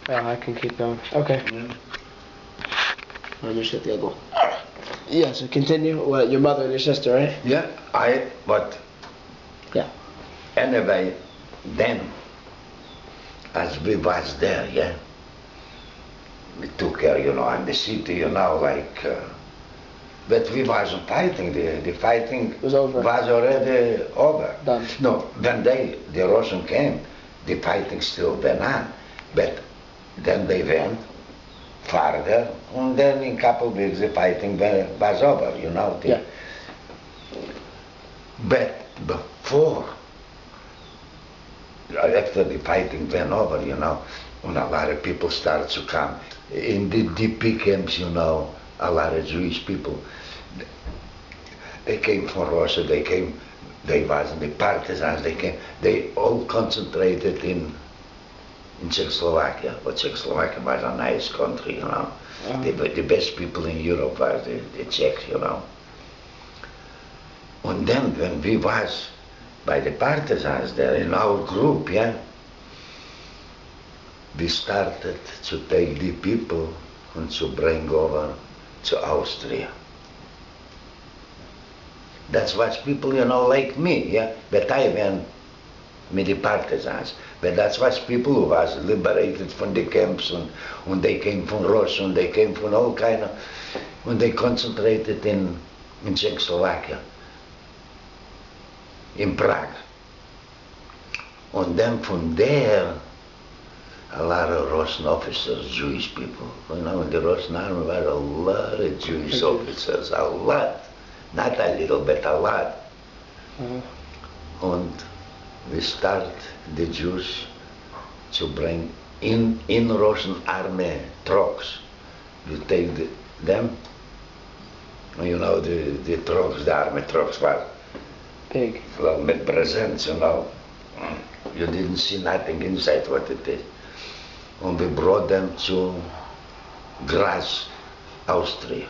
Yeah, I can keep going. Okay. Yeah. Let me just hit the other one. Yeah, so continue. What, your mother and your sister, right? Yeah, but Yeah. anyway, then, as we was there, yeah, we took care, in the city, like, but we wasn't fighting. The fighting It was over. was already over. Done. No, when the Russian came, the fighting still went on, but then they went farther, and then in a couple of weeks the fighting was over, Yeah. But before, after the fighting went over, and a lot of people started to come. In the DP camps, a lot of Jewish people. They came from Russia, they wasn't the partisans, they all concentrated in Czechoslovakia, but Czechoslovakia was a nice country, The best people in Europe was the Czechs, And then when we was by the partisans there in our group, yeah, we started to take the people and to bring over to Austria. That's what people, like me, yeah, but I went with the partisans. But that's what people who was liberated from the camps and they came from Russia and they came from all kind of, when they concentrated in Czechoslovakia, in Prague. And then from there, a lot of Russian officers, Jewish people. In the Russian army were a lot of Jewish officers, a lot. Not a little, but a lot. And we start the Jews to bring in Russian army trucks. You take them, the trucks, the army trucks were big. Well, with presents, You didn't see nothing inside what it is. And we brought them to Graz, Austria.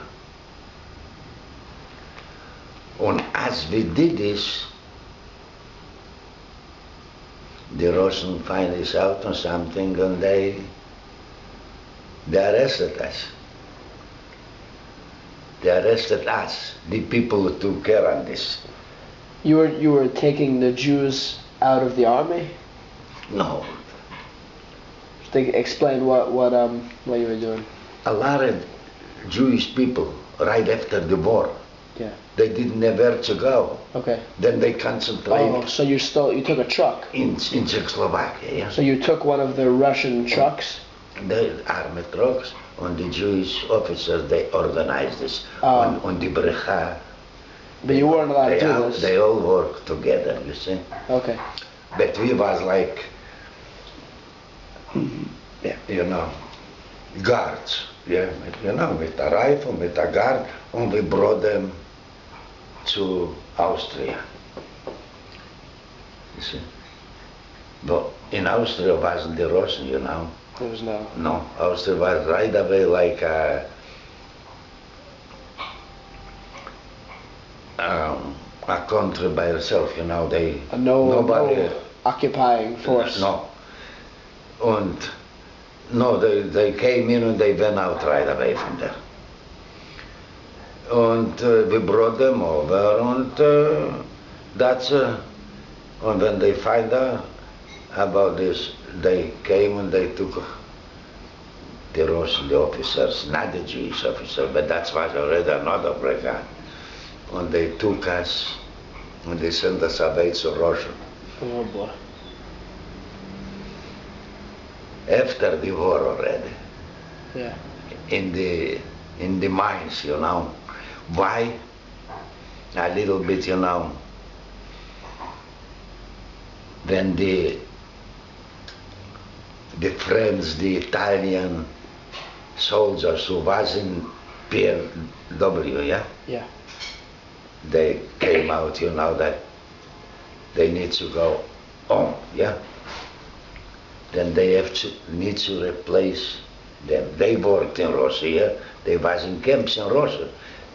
And as we did this, the Russians find this out on something and they arrested us. They arrested us, the people who took care of this. You were taking the Jews out of the army? No. Explain what you were doing. A lot of Jewish people, right after the war, yeah, they didn't have where to go. Okay. Then they concentrated. Oh, so you took a truck? In Czechoslovakia, yeah. So you took one of the Russian trucks? The army trucks, and the Jewish officers, they organized this on the Brecha. But you weren't allowed to do this? They all work together, you see. Okay. But we was like, guards, yeah, with a rifle, with a guard, and we brought them to Austria. You see. But in Austria wasn't the Russian, There was no. No, Austria was right away like a country by itself, They nobody. No occupying force. No. And no, they came in and they went out right away from there. And we brought them over, and and when they find out about this, they came and they took the Russian, the officers, not the Jewish officers, but that was already another brigade. And they took us and they sent us away to Russia. Oh boy. After the war already. Yeah. In the mines, Why? A little bit, when the friends, the Italian soldiers who was in PRW, yeah? Yeah. They came out, that they need to go home, yeah? Then they need to replace them. They worked in Russia, yeah? They was in camps in Russia.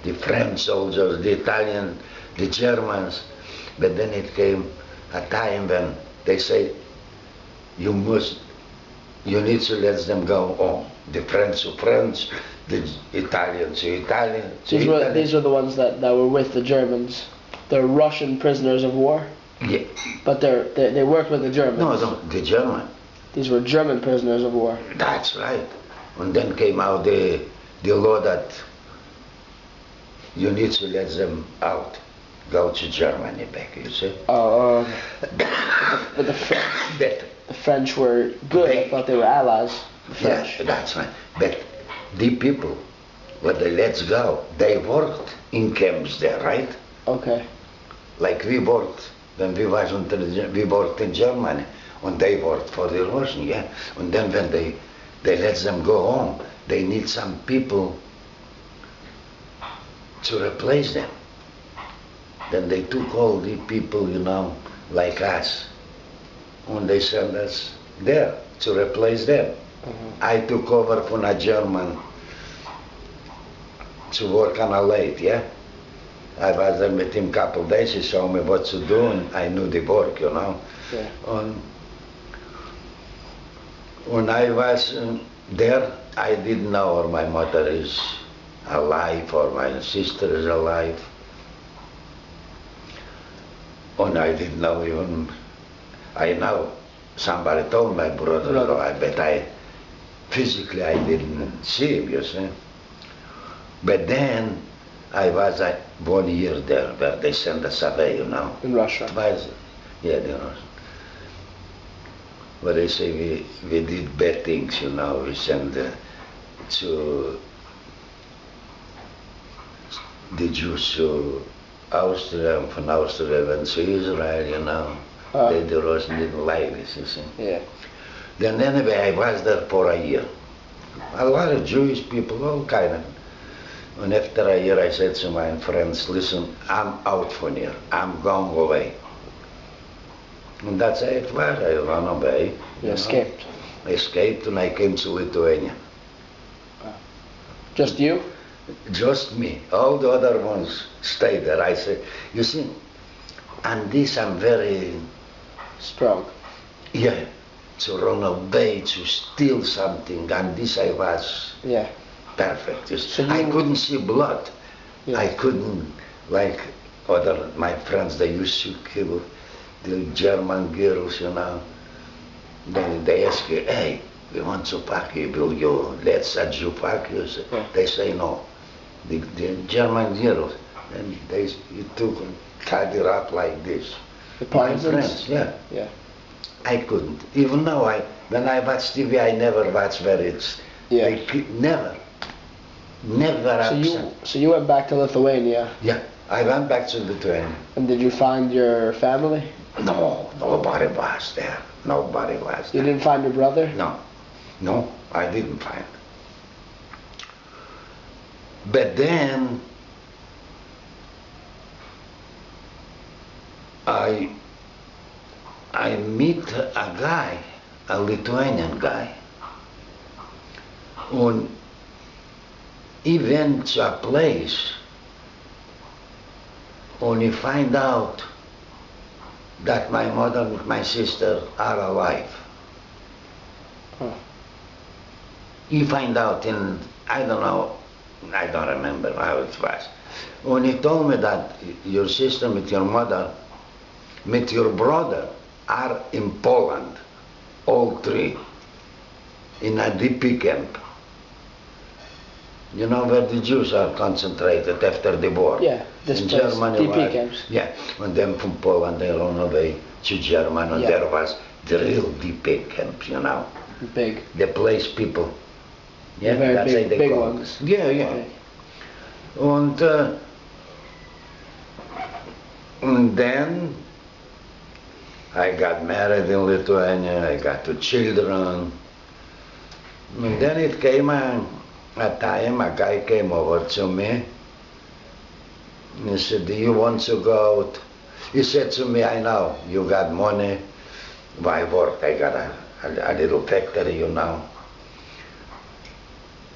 The French soldiers, the Italian, the Germans. But then it came a time when they say, you must you need to let them go home. The French to French, the Italian to Italian. These were the ones that were with the Germans. They're Russian prisoners of war. Yeah. But they worked with the Germans. No, the German. These were German prisoners of war. That's right. And then came out the law that you need to let them out, go to Germany back, you see. Oh, but the French were good. I thought they were allies. The French. Yeah, that's right. But the people, when they let go, they worked in camps there, right? Okay. Like we worked when we worked in Germany, and they worked for the Russians, yeah. And then when they let them go home, they need some people to replace them. Then they took all the people, you know, like us, and they sent us there to replace them. I took over from a German to work on a lathe, yeah. I was there with him a couple of days, he showed me what to do, and I knew the work, you know. Yeah. And when I was there, I didn't know or my mother is alive or my sister is alive. And I didn't know even, I know somebody told my brother, but physically I didn't see him, you see. But then I was 1 year there where they sent us away, you know. In Russia. Yeah, in Russia. Where they say we did bad things, you know. We sent to the Jews to Austria, and from Austria went to Israel, you know. The Russians didn't like this, you see. Yeah. Then anyway, I was there for a year. A lot of Jewish people, all kind of. And after a year I said to my friends, listen, I'm out from here. I'm going away. And that's how it was. I ran away. You escaped? I escaped and I came to Lithuania. Just you? Just me. All the other ones stayed there. I said, you see, on this I'm very... strong. Yeah. To run away, to steal something, and this I was... Yeah. Perfect. So I couldn't see blood. Yeah. I couldn't, like my friends, they used to kill the German girls, you know. Then they ask you, hey, we want to pack you, will you let you pack you? Yeah. They say no. The German girls, and you took and tied it up like this. The My friends, yeah. Yeah. I couldn't. Even now, when I watch TV, I never watch where it's... Yeah. Never. Never absent. So you went back to Lithuania? Yeah, I went back to Lithuania. And did you find your family? No, nobody was there. Nobody was there. You didn't find your brother? No, I didn't find. But then I meet a guy, a Lithuanian guy, and he went to a place and he find out that my mother and my sister are alive. Oh. He find out in, I don't remember how it was. When he told me that your sister with your mother, with your brother are in Poland, all three, in a DP camp. You know where the Jews are concentrated after the war? Yeah, this in place, Germany. DP camps. Yeah, and then from Poland they ran away to Germany, and there was the real DP camp, you know. Big. The place people. Yeah, very that's big, how they big call ones. it. Yeah. And then I got married in Lithuania, I got 2 children. And then it came a time, a guy came over to me. He said, do you want to go out? He said to me, I know, you got money. I work, I got a little factory, you know.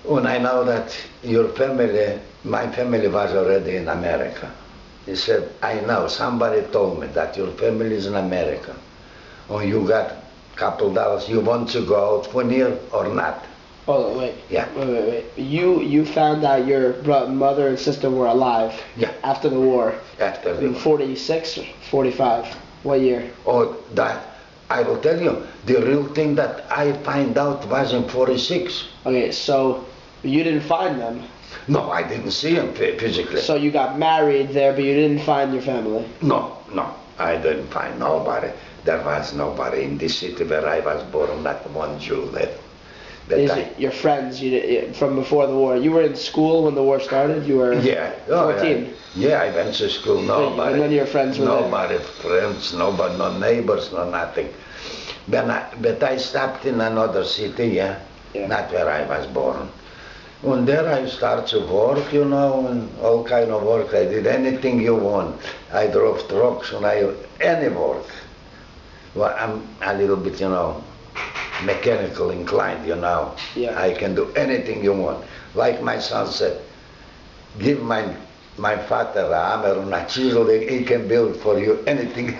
And I know that your family, my family was already in America. He said, I know, somebody told me that your family is in America. And you got couple dollars. You want to go out for near or not? Oh wait. Yeah. Wait. You found out your mother and sister were alive. Yeah. After the war. After the In 46 or 45. What year? Oh, that I will tell you. The real thing that I find out was in 46. Okay, so you didn't find them. No, I didn't see him physically. So you got married there, but you didn't find your family. No, I didn't find nobody. There was nobody in this city where I was born. Not one Jew left. Is it your friends from before the war? You were in school when the war started? You were 14? Yeah, I went to school. Nobody. And none of your friends were nobody, friends, nobody, no neighbors, no nothing. But I stopped in another city, yeah, not where I was born. And there I started to work, you know, and all kind of work. I did anything you want. I drove trucks and any work. Well, I'm a little bit, you know, mechanical inclined, you know. Yeah. I can do anything you want. Like my son said, give my father a hammer and a chisel, he can build for you anything.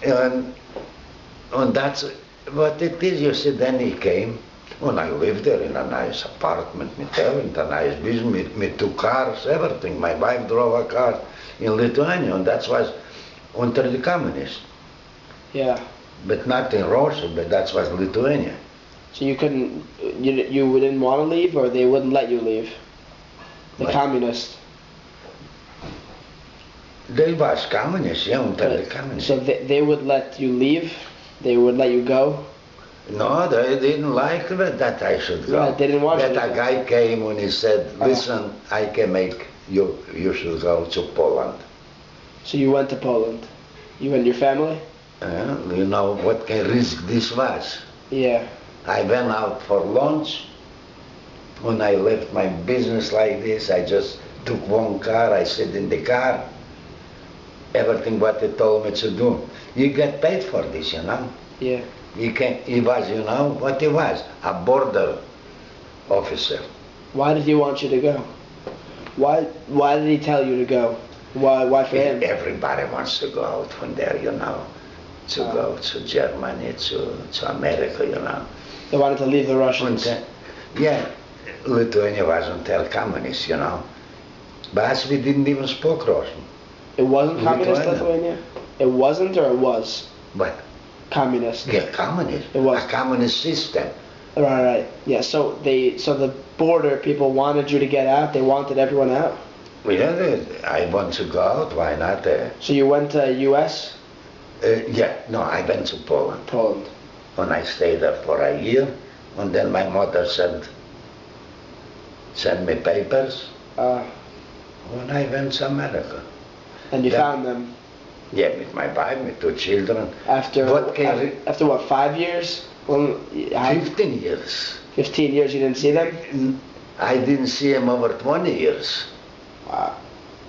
and that's what it is, you see. Then he came, and I lived there in a nice apartment, with a nice business, with 2 cars, everything. My wife drove a car in Lithuania, and that was under the communists. Yeah. But not in Russia, but that was Lithuania. So you couldn't, you didn't want to leave, or they wouldn't let you leave? The communists. They was communists, yeah, under the communists. So they would let you leave? They would let you go? No, they didn't like that I should go. Right, they didn't want you to But a guy came and he said, listen, I can make you should go to Poland. So you went to Poland? You and your family? You know what kind of risk this was. Yeah. I went out for lunch. When I left my business like this, I just took 1 car, I sat in the car, everything what they told me to do. You get paid for this, you know. Yeah. He was, you know, what he was, a border officer. Why did he want you to go? Why did he tell you to go? Why for him? Everybody wants to go out from there, you know, to go to Germany, to America, you know. They wanted to leave the Russians. Yeah, Lithuania wasn't their communist, you know. But we didn't even speak Russian. It wasn't communist Lithuania? It wasn't, or it was? What? Communist. Yeah, communist. It was. A communist system. Right. Yeah, so the border people wanted you to get out, they wanted everyone out? Yeah, I want to go out, why not? So you went to US? No, I went to Poland. Poland. And I stayed there for a year, and then my mother sent me papers, and I went to America. And you found them? Yeah, with my wife, with 2 children. After what, 5 years? 15 years. 15 years you didn't see them? I didn't see him over 20 years. Wow.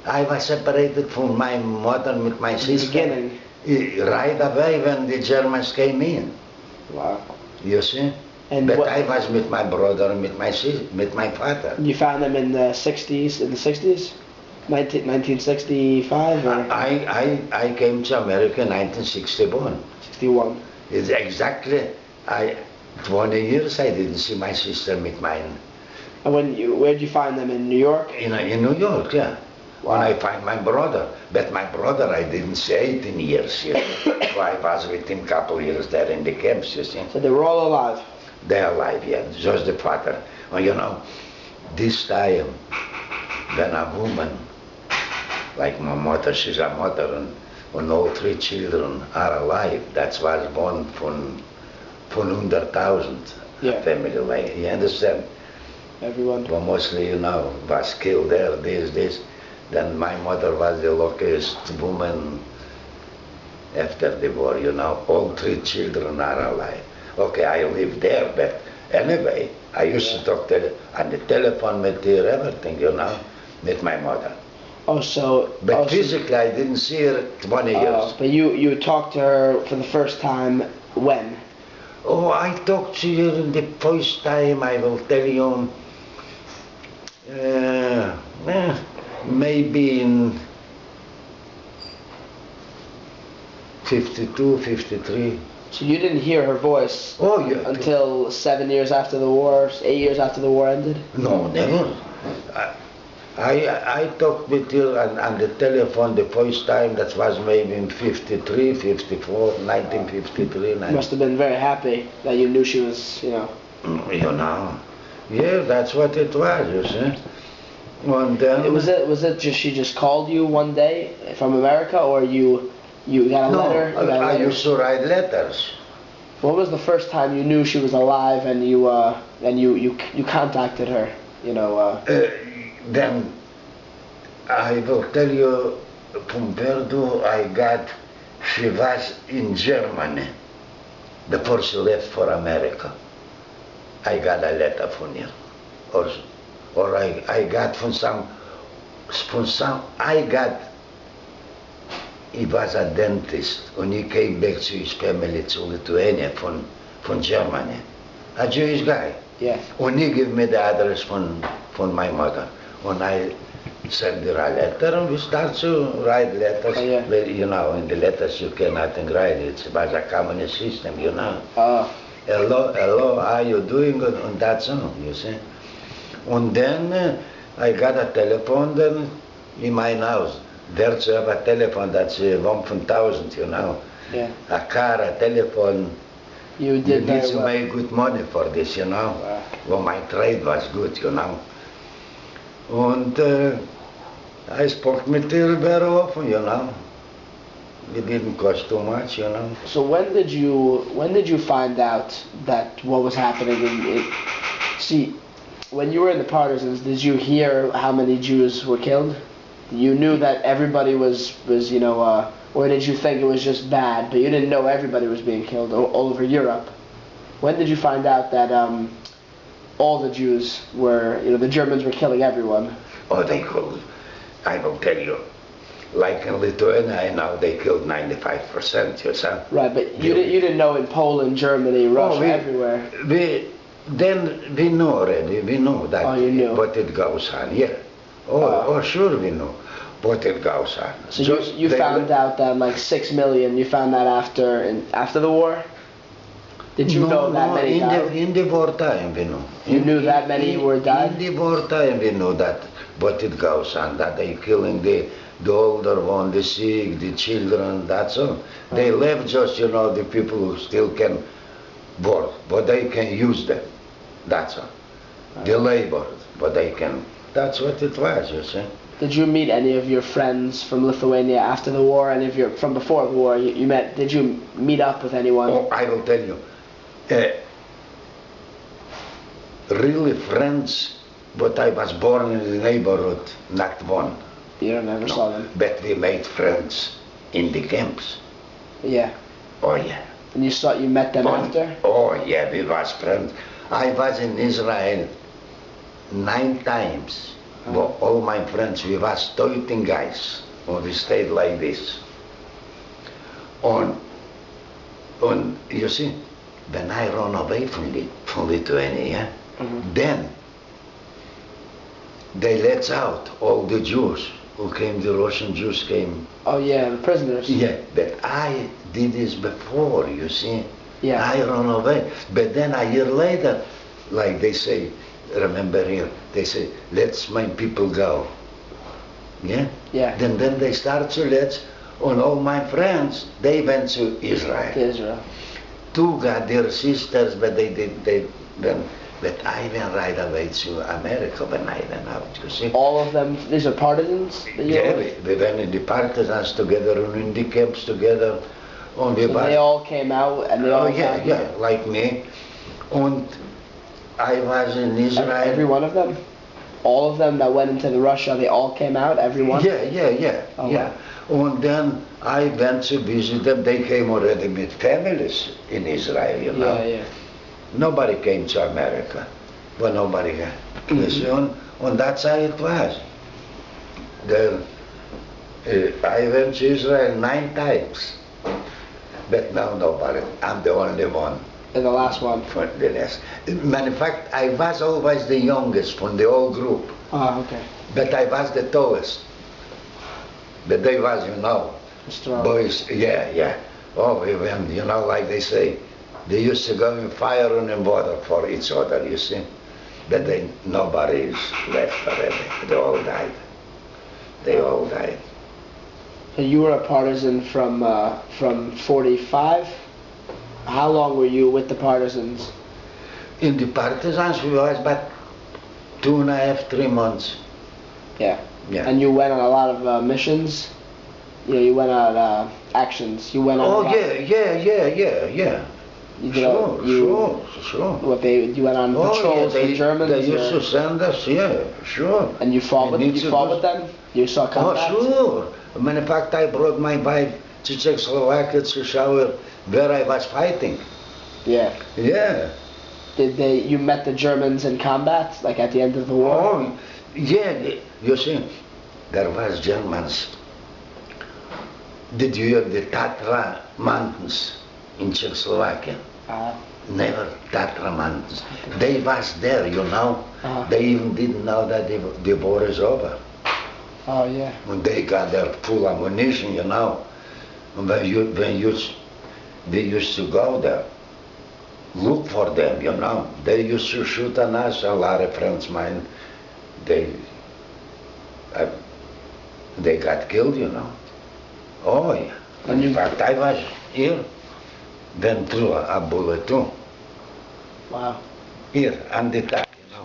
I was separated from my mother with my sister. In the beginning? Right away when the Germans came in. Wow. You see? And but I was with my brother and with my father. You found them in the 60s? 1965? Or? I came to America in 1961. 61. It's exactly 20 years I didn't see my sister with mine. And where'd you find them, in New York? In New York, yeah. Wow. When I find my brother. But my brother I didn't see 18 years, you know. So I was with him a couple years there in the camps, you see. So they were all alive? They're alive, yeah, just the father. Well, you know, this time when a woman, like my mother, she's a mother, and all 3 children are alive, that was born from 100,000 family, like, you understand? Everyone. Well, mostly, you know, was killed there, this. Then my mother was the luckiest woman after the war, you know. All 3 children are alive. Okay, I live there, but anyway, I used to talk on the telephone with her, everything, you know, with my mother. Oh, so... But physically, I didn't see her 20 years. But you talked to her for the first time when? Oh, I talked to her the first time, I will tell you, maybe in 52, 53. So you didn't hear her voice Oh, yeah. until 7 years after the war, 8 years after the war ended? No, never. I talked with her on the telephone the first time, that was maybe in 53, 54, 1953. You must have been very happy that you knew she was, You know. Yeah, that's what it was, you see. And then, Was it just she just called you one day from America, or you got a letter? You got a I letter? used to write letters. What was the first time you knew she was alive and you contacted her? Then I will tell you, from Verdu, she was in Germany. The first she left for America. I got a letter from her. Or I got from some, he was a dentist, and he came back to his family to Lithuania from Germany. A Jewish guy. Yeah. And he gave me the address from my mother. And I sent her a letter, and we start to write letters. Oh, yeah. But, in the letters you cannot write. It was a communist system, Hello, how are you doing? And that's all, you see. And then I got a telephone then in my house. There's a telephone that's 1,000, Yeah. A car, a telephone. You did need very to well. make good money for this, Wow. Well, my trade was good, And I spoke with her very often, It didn't cost too much, So when did you find out that what was happening? See, when you were in the partisans, did you hear how many Jews were killed? You knew that everybody was or did you think it was just bad, but you didn't know everybody was being killed all over Europe? When did you find out that all the Jews were, the Germans were killing everyone? Oh, they killed. I will tell you. Like in Lithuania now, they killed 95%, you see. Right, but you didn't know in Poland, Germany, Russia, everywhere. We know already. We know that. Oh, you knew. But it goes on, yeah. Sure we know. But it goes on. So you found out that like 6 million. You found that after the war. Did you know that many died? In the wartime we know. You knew that many were died? In the wartime we know that. But it goes on. That they killing the older one, the sick, the children, that's all. They left just, the people who still can work, but they can use them. That's all. The labor, but they can. That's what it was, you see. Did you meet any of your friends from Lithuania after the war? Any of your from before the war? You met? Did you meet up with anyone? Oh, I will tell you. Really friends, but I was born in the neighborhood, not one. You never saw them? But we made friends in the camps. Yeah. Oh yeah. And you met them after? Oh yeah, we was friends. I was in Israel 9 times. Well, all my friends, we was 13 guys. And we stayed like this. And you see, when I run away from Lithuania, then they let out all the Jews who came, the Russian Jews came. Oh yeah, the prisoners. Yeah, but I did this before, you see. Yeah. I run away. But then a year later, like they say, remember here, they say, let my people go. Yeah? Yeah. Then they start to let, and all my friends, they went to Israel. To Israel. 2 got their sisters, but but I went right away to America when I went out, you see. All of them, these are partisans? Yeah, we went in the partisans together and in the camps together. So they all came out and they all yeah, like me. And I was in Israel. Every one of them? All of them that went into Russia, they all came out, everyone? Yeah. Oh, yeah. Wow. And then I went to visit them. They came already with families in Israel, Yeah. Nobody came to America. But nobody came. And that's how it was. Then I went to Israel 9 times. But now nobody. I'm the only one. And the last one? For the last. Matter of fact, I was always the youngest from the whole group. Oh, okay. But I was the tallest. But they was, Strong. boys, yeah. Oh, we went, you know, like they say, they used to go in fire and in water for each other, you see. But nobody is left already. They all died. They all died. So you were a partisan from 45. How long were you with the partisans? In the partisans, we was about 2.5, 3 months. Yeah. Yeah. And you went on a lot of missions. You went on actions. You went on. Oh a lot. yeah. You did Sure. What you went on patrols yeah, for Germans. They used or, to send us, yeah, sure. and you fought with them. You saw combat. Oh, sure. As a matter of fact, I brought my wife to Czechoslovakia to show her where I was fighting. Yeah. Yeah. You met the Germans in combat, like at the end of the war? Oh, yeah. You see, there was Germans. Did you hear the Tatra Mountains in Czechoslovakia? Never Tatra Mountains. They was there, you know. They even didn't know that the war is over. Oh yeah. When they got their full ammunition, you know. And they used to go there, look for them, you know. They used to shoot on us. A lot of friends of mine, they got killed, you know. Oh yeah. In fact, I was here. Went through a bullet too. Wow. Here, on the top, you know.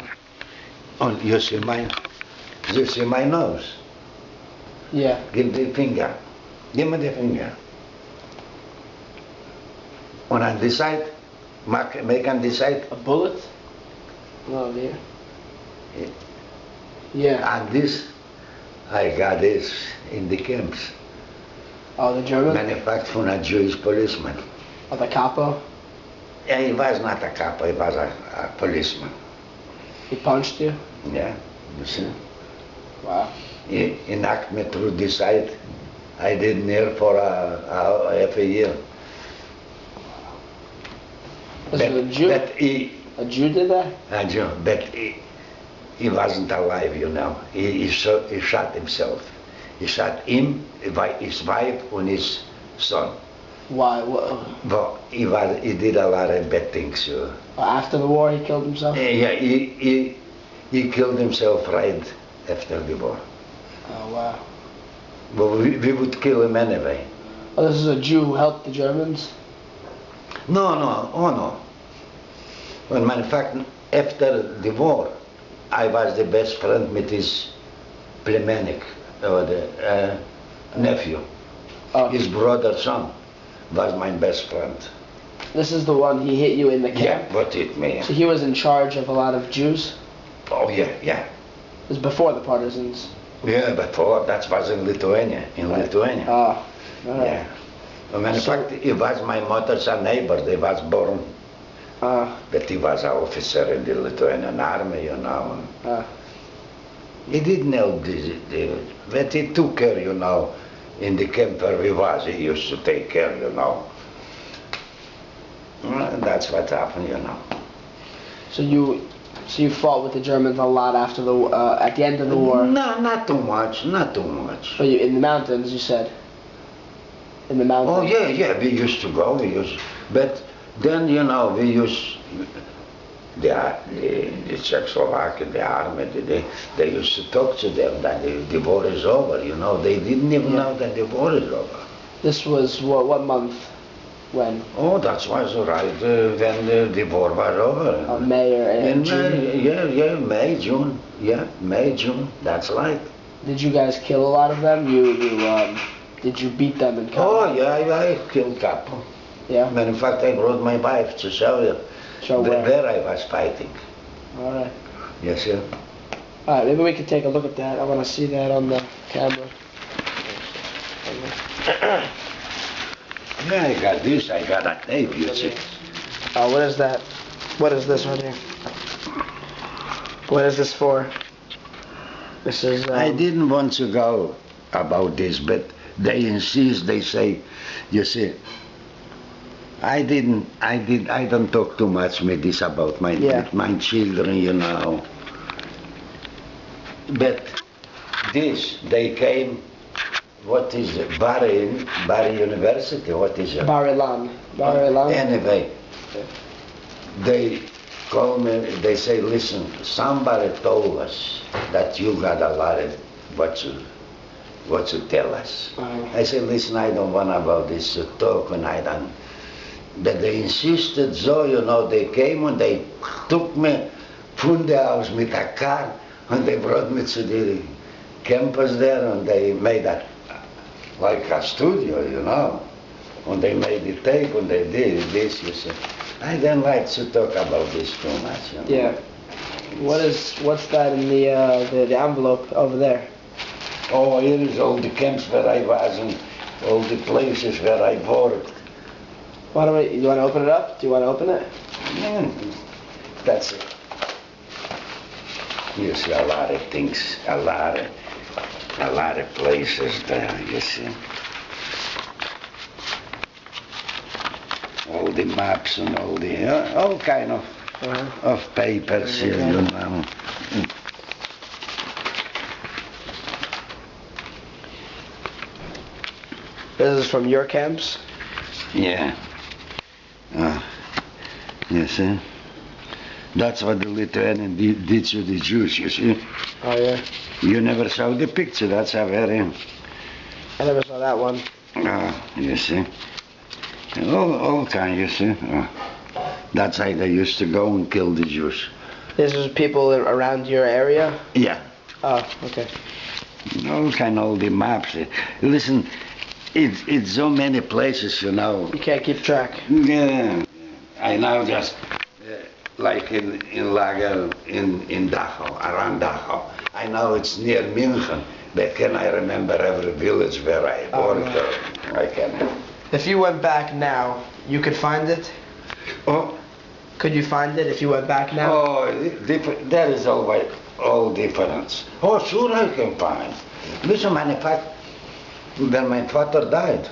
Oh, you see my nose? Yeah. Give the finger. Give me the finger. On this side, make on this side. A bullet? Oh, dear. Yeah. And this, I got this in the camps. Oh, the German? Manufactured from a Jewish policeman. Oh, the capo? Yeah, he was not a capo, he was a policeman. He punched you? Yeah, you see. Wow. He knocked me through the side. I didn't hear for half a year. Was it a Jew? A Jew did that? A Jew, but he wasn't alive, you know. He shot himself. He shot him, his wife, and his son. Why? But he did a lot of bad things. After the war, he killed himself? Yeah, he killed himself right after the war. Oh, wow. But we would kill him anyway. Oh, this is a Jew who helped the Germans? No. Well, in fact, after the war, I was the best friend with his plemienic, or the nephew. Oh. His brother's son was my best friend. This is the one he hit you in the camp? Yeah, what hit me. So he was in charge of a lot of Jews? Oh, yeah. It was before the partisans? Yeah, before, that was in Lithuania. Lithuania. Oh, all right. Yeah. In fact, he was my mother's neighbor. They was born. But he was an officer in the Lithuanian army, you know. He didn't help but he took care, you know. In the camp where we was, he used to take care, you know. That's what happened, you know. So you fought with the Germans a lot after the at the end of the war? No, not too much. But in the mountains, you said? In the mountains? Oh yeah, we used to go. But then, you know, we used the Czechoslovakia, the army, they used to talk to them that the war is over, you know. They didn't even know that the war is over. This was what month? When? Oh, that was right when the war was over. May or June? Yeah, May, June. Yeah, May, June, that's right. Did you guys kill a lot of them? Did you beat them in combat? Oh, yeah, I killed a couple. Yeah? In fact, I brought my wife to show you where I was fighting. All right. Yes, sir. All right, maybe we could take a look at that. I want to see that on the camera. Yeah, I got this. I got a tape, you see. Oh, what is that? What is this right here? What is this for? This is... I didn't want to go about this, but they insist, they say, you see, I don't talk too much with this about with my children, you know. But this, they came what is it? Bari University, what is it? Bar Ilan. Bar Ilan. Anyway, they call me, they say, listen, somebody told us that you got a lot of what to tell us. I said, listen, I don't want about this talk, and I don't. But they insisted so, you know, they came and they took me from the house with a car, and they brought me to the campus there, and they made that like a studio, you know. And they made the tape, and they did this, you see. I don't like to talk about this too much, you know. Yeah. What's that in the envelope over there? Oh, here is all the camps where I was and all the places where I worked. You want to open it up? Do you want to open it? That's it. You see a lot of things, a lot of places there, you see. All the maps and all kind of papers here, you know. This is from your camps? Yeah. You see? That's what the Lithuanian did to the Jews, you see? Oh, yeah. You never saw the picture, that's a very... I never saw that one. You see? All kind, you see? That's how they used to go and kill the Jews. This is people around your area? Yeah. Oh, okay. All the maps. Listen, it's so many places, you know. You can't keep track. Yeah. I know just like in Lager in Dachau, around Dachau. I know it's near München, but can I remember every village where I worked? I can't. If you went back now, you could find it? Oh. Could you find it if you went back now? Oh, there is always all difference. Oh, sure I can find. Listen, in fact, when my father died,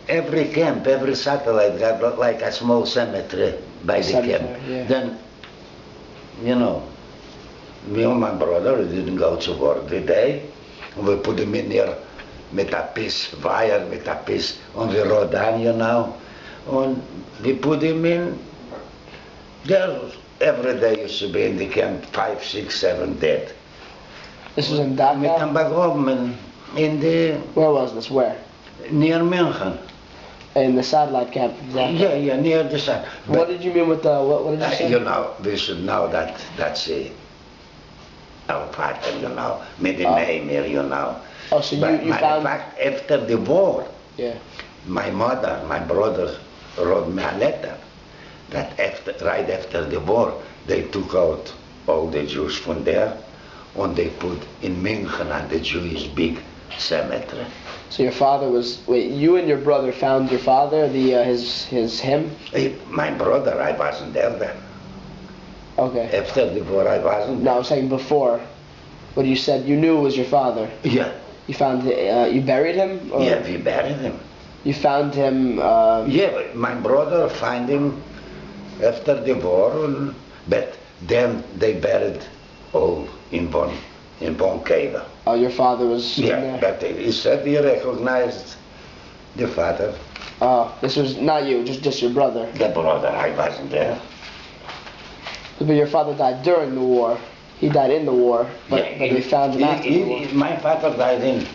every camp, every satellite got like a small cemetery by the camp. Yeah. Then, you know, me and my brother didn't go to work the day. We put him in here with a piece wire, with a piece on the road down, you know. And we put him in there. Every day used to be in the camp, 5, 6, 7 dead. This was in We Dachau? come back home in the... Where was this? Where? Near München. In the satellite camp? Exactly. Yeah, near the side. What did you mean with the, what did you say? You know, we should know that that's our father, you know, made a name here, you know. Oh, so But you matter of found... fact, after the war, Yeah. my mother, my brother wrote me a letter that right after the war, they took out all the Jews from there and they put in München at the Jewish big cemetery. So your father was... Wait, you and your brother found your father, his hymn? My brother, I wasn't there then. Okay. After the war, I wasn't No, there. I'm saying before. What you said, you knew it was your father. Yeah. You found... you buried him? Or Yeah, we buried him. You found him... Yeah, my brother found him after the war, but then they buried all in one cave. Oh, your father was in Yeah, there? but he said he recognized the father. Oh, this was not you, just your brother. The brother, I wasn't there. But your father died during the war. He died in the war, but they found him after the war. My father died in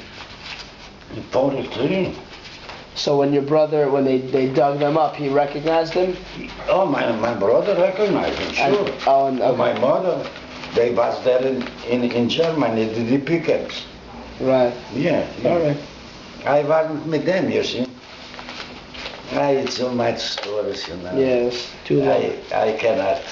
43. So when your brother, when they dug them up, he recognized him? Oh, my brother recognized him, sure. Okay. My mother, they was there in Germany, the DP camps. Right. Yeah. All right. I wasn't with them, you see. I had so much stories, you know. Yes, too long. I cannot